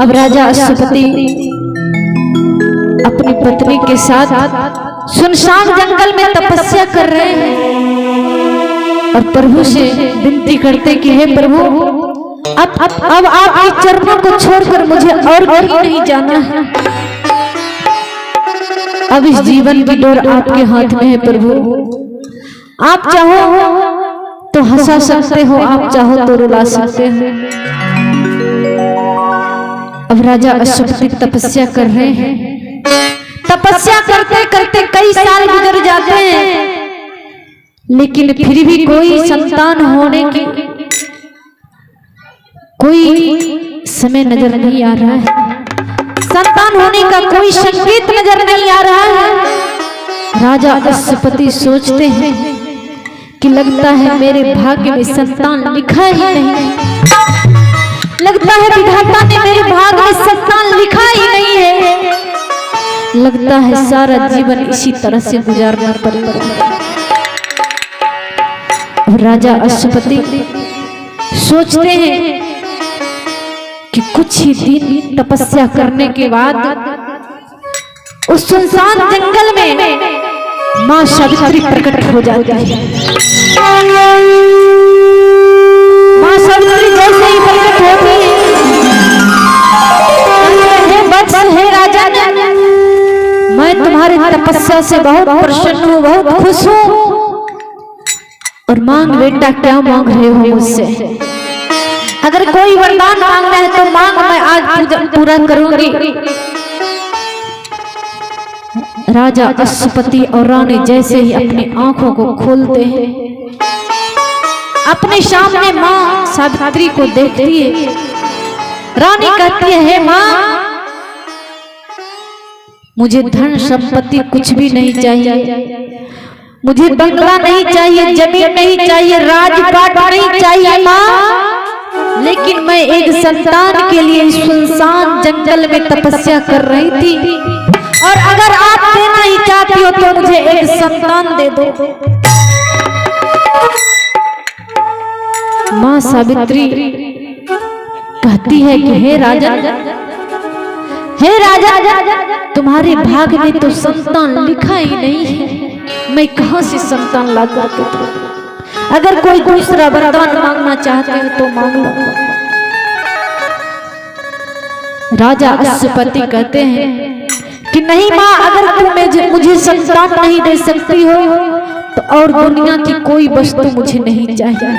अब राजा अश्वपति अपनी पत्नी के साथ सुनसान जंगल में तपस्या कर रहे हैं और प्रभु से विनती करते कि हे प्रभु अब आपके चरणों को छोड़कर मुझे और कहीं नहीं जाना है। अब इस जीवन की डोर आपके हाथ में है प्रभु। आप चाहो तो हंसा सकते हो, आप चाहो तो रुला सकते हो। अब राजा अश्वपति तपस्या कर रहे हैं। तपस्या करते करते कई साल गुजर जाते हैं, लेकिन फिर भी कोई संतान होने की कोई समय नजर नहीं आ रहा है। संतान होने का कोई संकेत नजर नहीं आ रहा है। राजा अश्वपति सोचते हैं कि लगता है मेरे भाग्य में संतान लिखा ही नहीं, लगता है विधाता ने मेरे भाग्य में संतान लिखा ही नहीं है। लगता है सारा जीवन इसी तरह से गुजारना पड़ेगा। राजा अश्वपति सोचते हैं कि कुछ ही दिन तपस्या करने के बाद उस सुनसान जंगल में मां सावित्री प्रकट हो जाती है। मां सावित्री जैसे ही प्रकट होती है, हे राजा, मैं तुम्हारी तपस्या से बहुत प्रसन्न हूँ, बहुत खुश हूँ, और मांग बेटा क्या मांग रहे हो मुझसे? अगर कोई वरदान मांगना है तो मांग, मैं आज पूरा करूंगी। राजा अश्वपति और रानी जैसे ही अपनी आंखों को खोलते हैं, अपने सामने मां सावित्री को देखती है। रानी कहती है, हे मां, मुझे धन संपत्ति कुछ भी नहीं चाहिए, मुझे बंगला नहीं चाहिए, जमीन नहीं चाहिए, राजपाट नहीं चाहिए मां, लेकिन मैं एक संतान के लिए सुनसान जंगल में तपस्या कर रही थी, और अगर आप देना ही चाहती हो तो मुझे एक संतान दे दो। मां सावित्री कहती है कि हे राजा, तुम्हारे भाग्य में तो संतान लिखा ही नहीं है, मैं कहां से संतान ला करके दूं? अगर कोई दूसरा वरदान मांगना चाहते हो तो मांग लो। राजा अश्वपति कहते हैं कि नहीं मां, अगर तुम मुझे संतान नहीं दे सकती हो तो और दुनिया की कोई वस्तु मुझे नहीं चाहिए।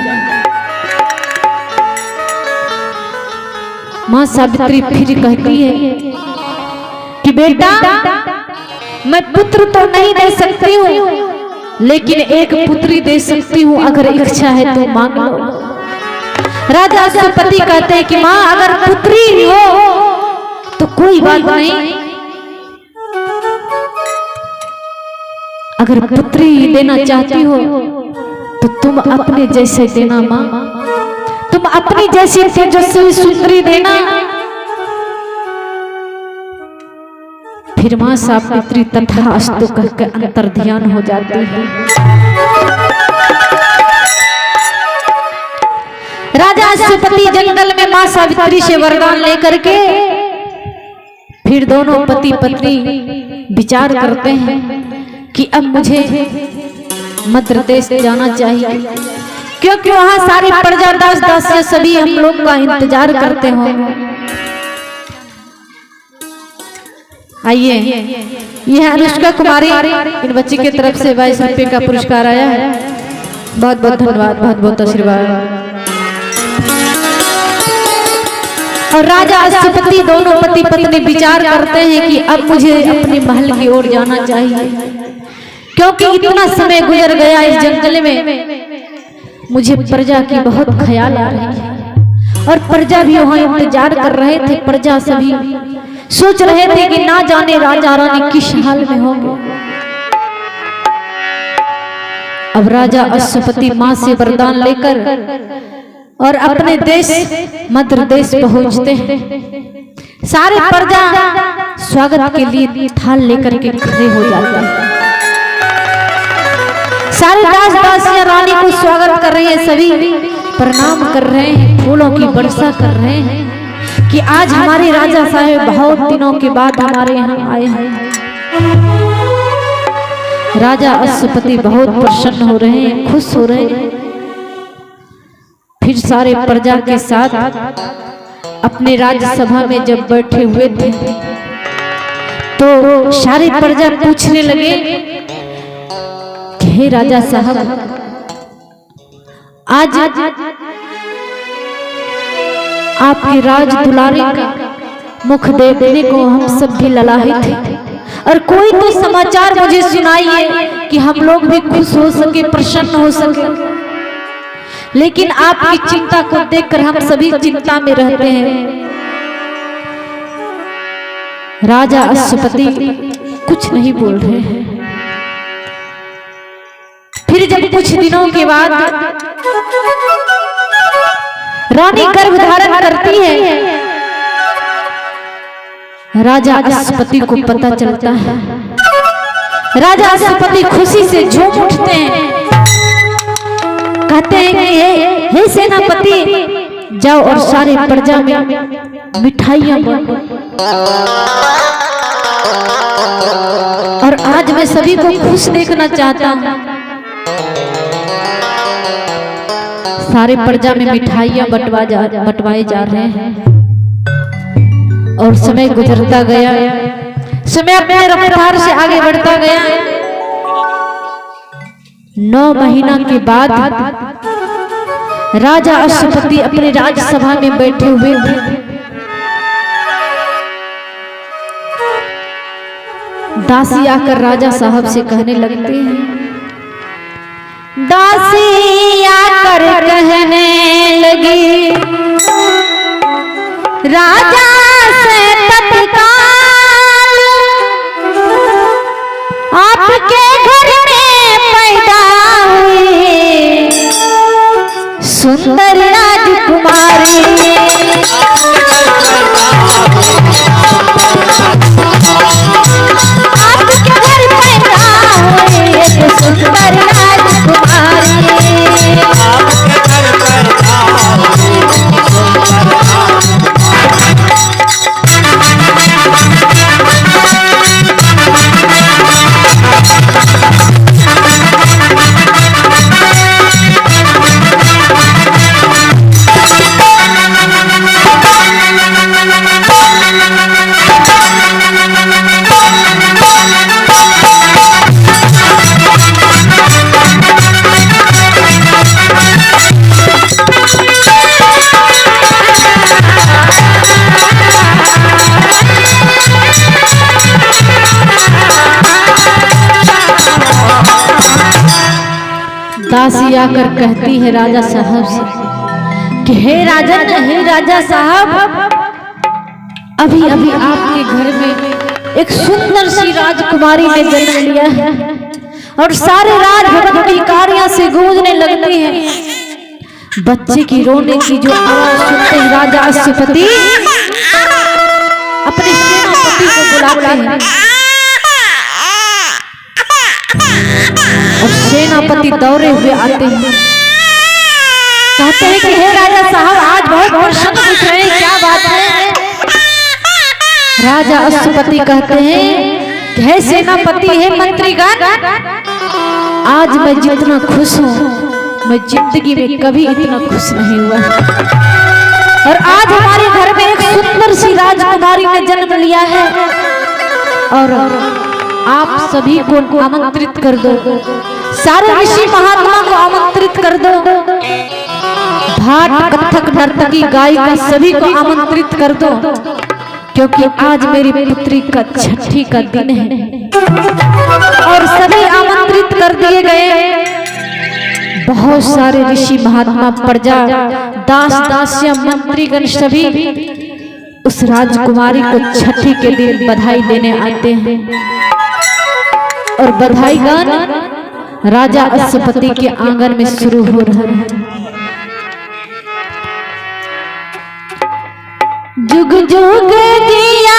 मां सावित्री फिर कहती है कि बेटा, मैं पुत्र तो नहीं दे सकती हूँ, लेकिन एक पुत्री दे सकती हूँ, अगर इच्छा है तो मांग लो। राजा अश्वपति कहते हैं कि मां, अगर पुत्री हो तो कोई बात नहीं, अगर पुत्री देना चाहती हो तो तुम अपने जैसे देना मां, तुम अपनी जैसी तेजस्वी सुंदरी देना। फिर मां सावित्री तथास्तु कहकर अंतर ध्यान हो जाती है। राजा अश्वपति जंगल में मां सावित्री से वरदान लेकर के फिर दोनों पति पत्नी विचार करते हैं कि अब मुझे मध्य देश जाना चाहिए, क्योंकि वहां सारी प्रजा दास दासियां सभी हम लोग का इंतजार करते होंगे। आइए, यह अनुष्का कुमारी, इन बच्ची की तरफ से 22 रुपये का पुरस्कार आया है। बहुत बहुत धन्यवाद, बहुत बहुत आशीर्वाद। और राजा अश्वपति दोनों पति पत्नी विचार करते हैं कि अब मुझे अपने महल की ओर जाना चाहिए, क्योंकि इतना समय गुजर गया इस जंगल में, मुझे प्रजा की बहुत ख्याल आ रही है, और प्रजा भी वहां इंतजार कर रहे थे। प्रजा सभी सोच रहे थे कि ना जाने राजा रानी किस हाल में होंगे। अब राजा अश्वपति मां से वरदान लेकर और अपने देश मध्य देश पहुंचते हैं। सारे प्रजा स्वागत के लिए थाल लेकर के खड़े हो जाते हैं। सारे दास दासियां रानी को स्वागत कर रहे हैं, सभी प्रणाम कर रहे हैं, फूलों की वर्षा कर रहे हैं। कि आज हमारे राजा साहब बहुत दिनों के बाद हमारे यहाँ आए हैं। राजा अश्वपति बहुत प्रसन्न हो रहे हैं, खुश हो रहे हैं। फिर सारे प्रजा के साथ अपने राज्यसभा में जब बैठे हुए थे तो सारे प्रजा पूछने लगे कि हे राजा साहब, आज आपके राज दुलारे का मुख देखने को हम सब भी ललाहित थे, और कोई तो समाचार मुझे सुनाइए कि हम लोग भी खुश हो सके, प्रसन्न हो सके। लेकिन आपकी चिंता को देखकर हम सभी चिंता में रहते हैं। राजा अश्वपति कुछ नहीं बोल रहे हैं। फिर जब कुछ दिनों के बाद रानी गर्भ धारण करती है, राजा अश्वपति को पता चलता है। राजा अश्वपति खुशी से झूम उठते हैं, कहते हैं कि हे सेनापति, जाओ और सारे प्रजा में मिठाइयां बांटो, और आज मैं सभी को खुश देखना चाहता हूं। सारे प्रजा में मिठाइयां बंटवाए जा रहे हैं, और समय गुजरता गया, समय अपने रफ्तार से आगे बढ़ता गया। 9 महीना के बाद राजा अश्वपति अपने राज्यसभा में बैठे हुए थे। दासी आकर राजा साहब से कहने लगते हैं, दासी आकर कहने लगी, राजा से तत्काल आपके घर में पैदा हुई सुंदर राजकुमारी, आपके घर पैदा हुई एक सुंदर राजकुमारी, दासी आकर कहती है राजा साहब से कि हे राजा साहब, अभी अभी आपके घर में एक सुंदर सी राजकुमारी ने जन्म लिया है, और सारे राजभवन की कारियां से गूंजने लगती हैं। बच्चे की रोने की जो आवाज सुनते ही राजा अश्वपति अपने सेनापति को बुलाते हैं, और सेनापति दौड़े हुए आते हैं। कहते हैं कि हे राजा साहब, आज बहुत प्रसन्न दिख रहे हैं, क्या बात है? राजा अश्वपति कहते हैं कि हे सेनापति, हे मंत्रीगण, आज मैं जितना खुश हूँ, मैं जिंदगी में कभी इतना खुश नहीं हुआ। और आज हमारे घर में एक सुंदर सी राजकुमारी ने जन्म लिया है, और आप सभी को आमंत्रित कर दो, सारे ऋषि महात्मा को आमंत्रित कर दो, भाट कथक नर्तकी गायिका सभी को आमंत्रित कर दो, क्योंकि आज मेरी पुत्री का छठी का दिन है। और सभी आमंत्रित कर दिए गए। बहुत सारे ऋषि महात्मा, प्रजा, दास दासियां, मंत्रीगण सभी उस राजकुमारी को छठी के दिन बधाई देने आते हैं। और बधाई गान राजा अश्वपति के आंगन में शुरू हो रहा है। जुग जुग दिया